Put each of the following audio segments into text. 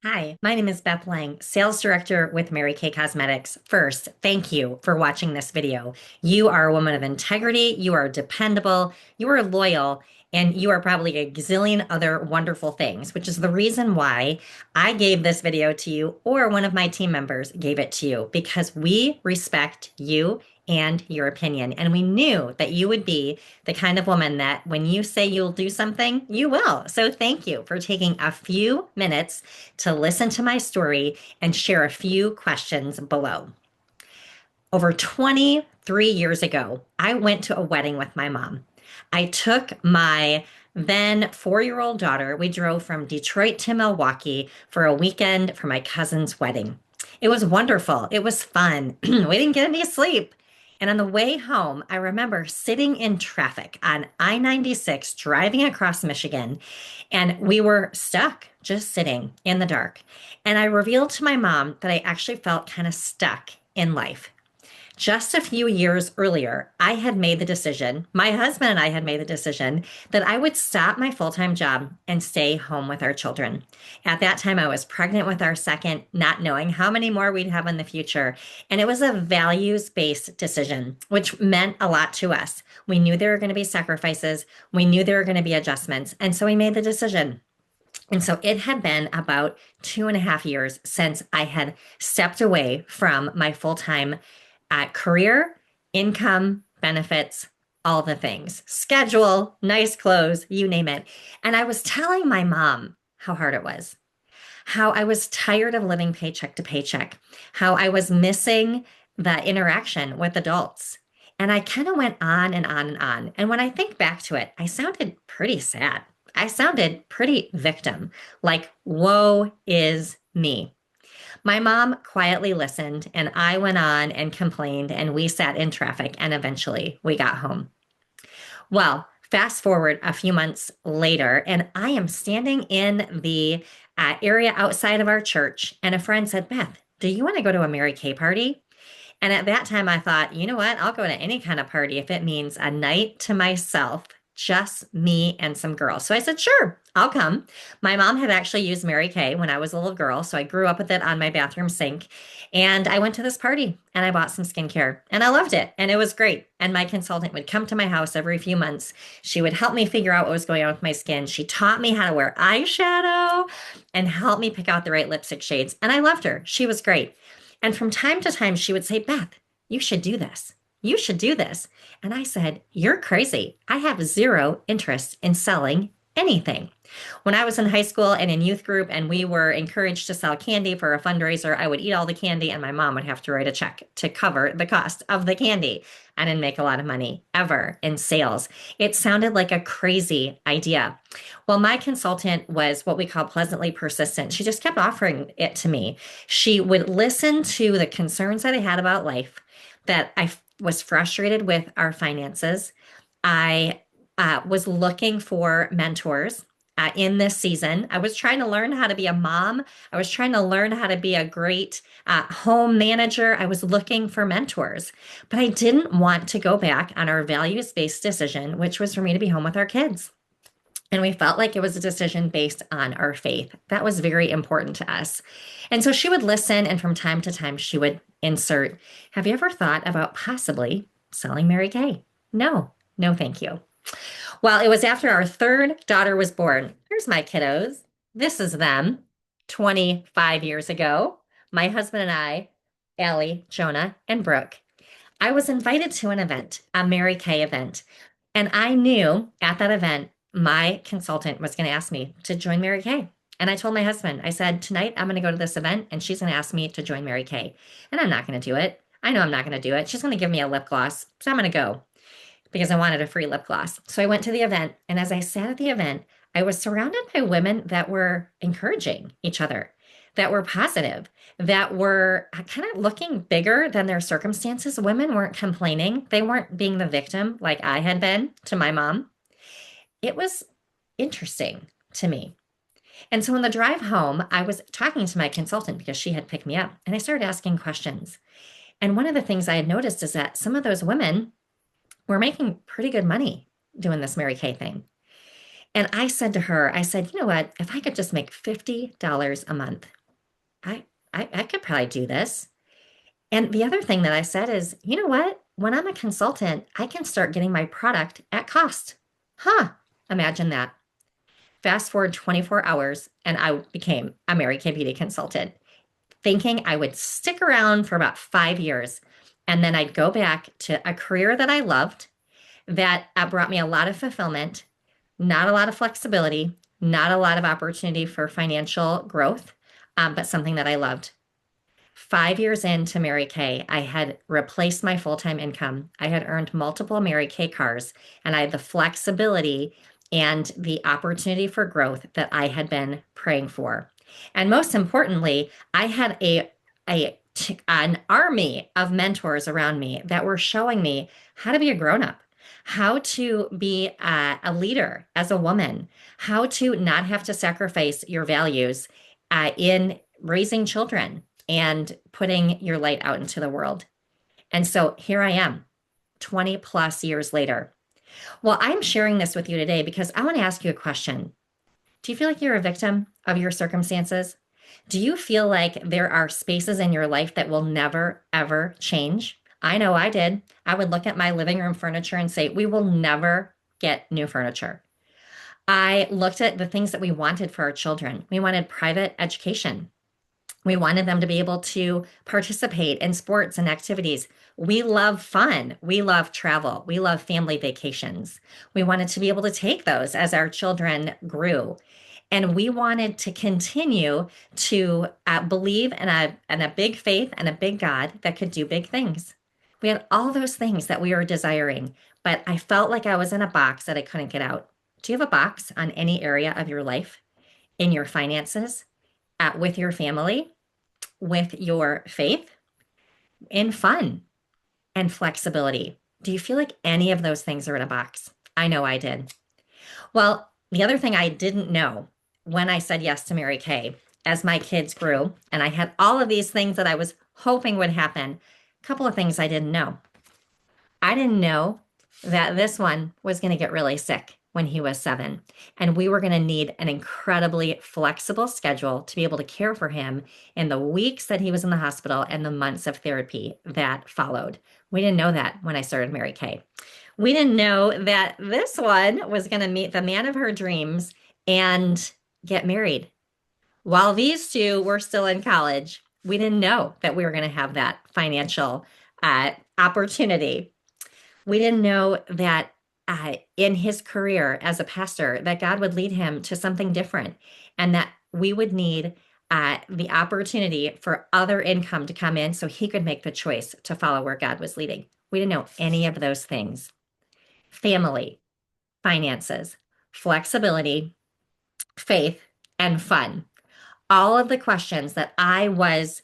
Hi, my name is Beth Lange, Sales Director with Mary Kay Cosmetics. First, thank you for watching this video. You are a woman of integrity, you are dependable, you are loyal, and you are probably a gazillion other wonderful things, which is the reason why I gave this video to you or one of my team members gave it to you because we respect you and your opinion. And we knew that you would be the kind of woman that when you say you'll do something, you will. So thank you for taking a few minutes to listen to my story and share a few questions below. Over 23 years ago, I went to a wedding with my mom. I took my then 4-year-old daughter. We drove from Detroit to Milwaukee for a weekend for my cousin's wedding. It was wonderful. It was fun. We didn't get any sleep. And on the way home, I remember sitting in traffic on I-96 driving across Michigan, and we were stuck just sitting in the dark. And I revealed to my mom that I actually felt kind of stuck in life. Just a few years earlier, I had made the decision, my husband and I had made the decision that I would stop my full time job and stay home with our children. At that time, I was pregnant with our second, not knowing how many more we'd have in the future. And it was a values based decision, which meant a lot to us. We knew there were going to be sacrifices, we knew there were going to be adjustments. And so we made the decision. And so it had been about 2.5 years since I had stepped away from my full time career, income, benefits, all the things, schedule, nice clothes, you name it. And I was telling my mom how hard it was, how I was tired of living paycheck to paycheck, how I was missing the interaction with adults. And I kind of went on and on and on. And when I think back to it, I sounded pretty sad. I sounded pretty victim, like, woe is me. My mom quietly listened, and I went on and complained, and we sat in traffic, and eventually we got home. Well, fast forward a few months later, and I am standing in the area outside of our church, and a friend said, Beth, do you want to go to a Mary Kay party? And at that time, I thought, you know what? I'll go to any kind of party if it means a night to myself, just me and some girls. So I said, sure, I'll come. My mom had actually used Mary Kay when I was a little girl. So I grew up with it on my bathroom sink. And I went to this party and I bought some skincare and I loved it. And it was great. And my consultant would come to my house every few months. She would help me figure out what was going on with my skin. She taught me how to wear eyeshadow and helped me pick out the right lipstick shades. And I loved her. She was great. And from time to time, she would say, Beth, you should do this. You should do this. And I said, you're crazy. I have zero interest in selling anything. When I was in high school and in youth group and we were encouraged to sell candy for a fundraiser, I would eat all the candy and my mom would have to write a check to cover the cost of the candy. I didn't make a lot of money ever in sales. It sounded like a crazy idea. Well, my consultant was what we call pleasantly persistent. She just kept offering it to me. She would listen to the concerns that I had about life, that I was frustrated with our finances. I was looking for mentors in this season. I was trying to learn how to be a mom. I was trying to learn how to be a great home manager. I was looking for mentors, but I didn't want to go back on our values based decision, which was for me to be home with our kids. And we felt like it was a decision based on our faith. That was very important to us. And so she would listen, and from time to time, she would insert, have you ever thought about possibly selling Mary Kay? No, no, thank you. Well, it was after our third daughter was born. Here's my kiddos. This is them 25 years ago. My husband and I, Allie, Jonah, and Brooke. I was invited to an event, a Mary Kay event. And I knew at that event, my consultant was going to ask me to join Mary Kay. And I told my husband, I said, tonight I'm going to go to this event and she's going to ask me to join Mary Kay. And I'm not going to do it. I know I'm not going to do it. She's going to give me a lip gloss. So I'm going to go because I wanted a free lip gloss. So I went to the event. And as I sat at the event, I was surrounded by women that were encouraging each other, that were positive, that were kind of looking bigger than their circumstances. Women weren't complaining. They weren't being the victim like I had been to my mom. It was interesting to me. And so on the drive home, I was talking to my consultant because she had picked me up and I started asking questions. And one of the things I had noticed is that some of those women were making pretty good money doing this Mary Kay thing. And I said to her, I said, you know what? If I could just make $50 a month, I, I could probably do this. And the other thing that I said is, you know what? When I'm a consultant, I can start getting my product at cost. Huh. Imagine that. Fast forward 24 hours, and I became a Mary Kay Beauty consultant, thinking I would stick around for about 5 years. And then I'd go back to a career that I loved, that brought me a lot of fulfillment, not a lot of flexibility, not a lot of opportunity for financial growth, but something that I loved. 5 years into Mary Kay, I had replaced my full-time income. I had earned multiple Mary Kay cars, and I had the flexibility and the opportunity for growth that I had been praying for. And most importantly, I had an army of mentors around me that were showing me how to be a grown-up, how to be a leader as a woman, how to not have to sacrifice your values in raising children and putting your light out into the world. And so here I am, 20 plus years later. Well, I'm sharing this with you today because I want to ask you a question. Do you feel like you're a victim of your circumstances? Do you feel like there are spaces in your life that will never, ever change? I know I did. I would look at my living room furniture and say, we will never get new furniture. I looked at the things that we wanted for our children. We wanted private education. We wanted them to be able to participate in sports and activities. We love fun. We love travel. We love family vacations. We wanted to be able to take those as our children grew. And we wanted to continue to believe in a big faith and a big God that could do big things. We had all those things that we were desiring, but I felt like I was in a box that I couldn't get out. Do you have a box on any area of your life, in your finances, with your family, with your faith, in fun and flexibility? Do you feel like any of those things are in a box? I know I did. Well, the other thing I didn't know when I said yes to Mary Kay, as my kids grew, and I had all of these things that I was hoping would happen, a couple of things I didn't know. I didn't know that this one was going to get really sick when he was 7. And we were going to need an incredibly flexible schedule to be able to care for him in the weeks that he was in the hospital and the months of therapy that followed. We didn't know that when I started Mary Kay. We didn't know that this one was going to meet the man of her dreams and get married. While these two were still in college, we didn't know that we were going to have that financial opportunity. We didn't know that in his career as a pastor, that God would lead him to something different and that we would need the opportunity for other income to come in so he could make the choice to follow where God was leading. We didn't know any of those things. Family, finances, flexibility, faith, and fun. All of the questions that I was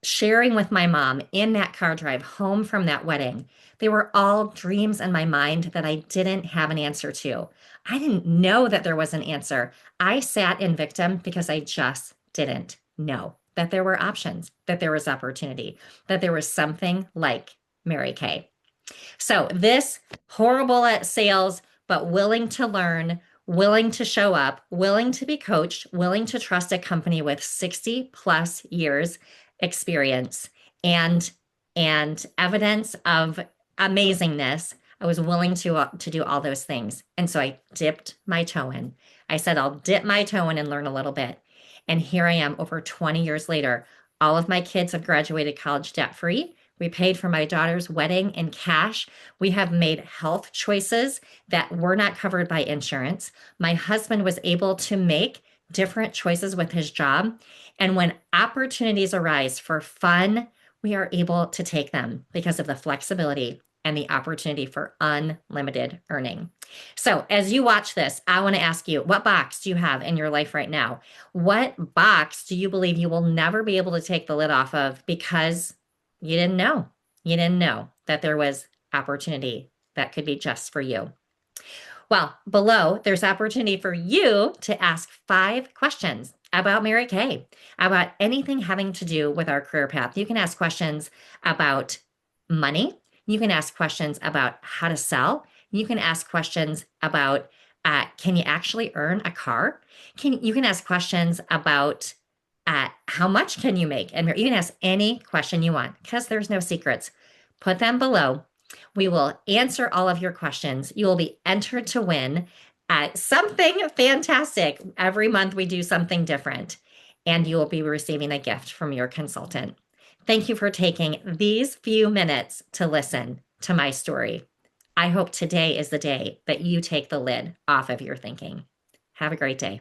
sharing with my mom in that car drive home from that wedding, they were all dreams in my mind that I didn't have an answer to. I didn't know that there was an answer. I sat in victim because I just didn't know that there were options, that there was opportunity, that there was something like Mary Kay. So this horrible at sales, but willing to learn, willing to show up, willing to be coached, willing to trust a company with 60 plus years experience and evidence of amazingness. I was willing to do all those things. And so I dipped my toe in. I said, I'll dip my toe in and learn a little bit. And here I am over 20 years later. All of my kids have graduated college debt free. We paid for my daughter's wedding in cash. We have made health choices that were not covered by insurance. My husband was able to make different choices with his job. And when opportunities arise for fun, we are able to take them because of the flexibility and the opportunity for unlimited earning. So, as you watch this, I want to ask you, what box do you have in your life right now? What box do you believe you will never be able to take the lid off of because you didn't know? You didn't know that there was opportunity that could be just for you. Well, below, there's opportunity for you to ask 5 questions about Mary Kay, about anything having to do with our career path. You can ask questions about money. You can ask questions about how to sell. You can ask questions about Can you actually earn a car? You can ask questions about how much can you make? And you can ask any question you want because there's no secrets. Put them below. We will answer all of your questions. You will be entered to win something fantastic. Every month we do something different, and you will be receiving a gift from your consultant. Thank you for taking these few minutes to listen to my story. I hope today is the day that you take the lid off of your thinking. Have a great day.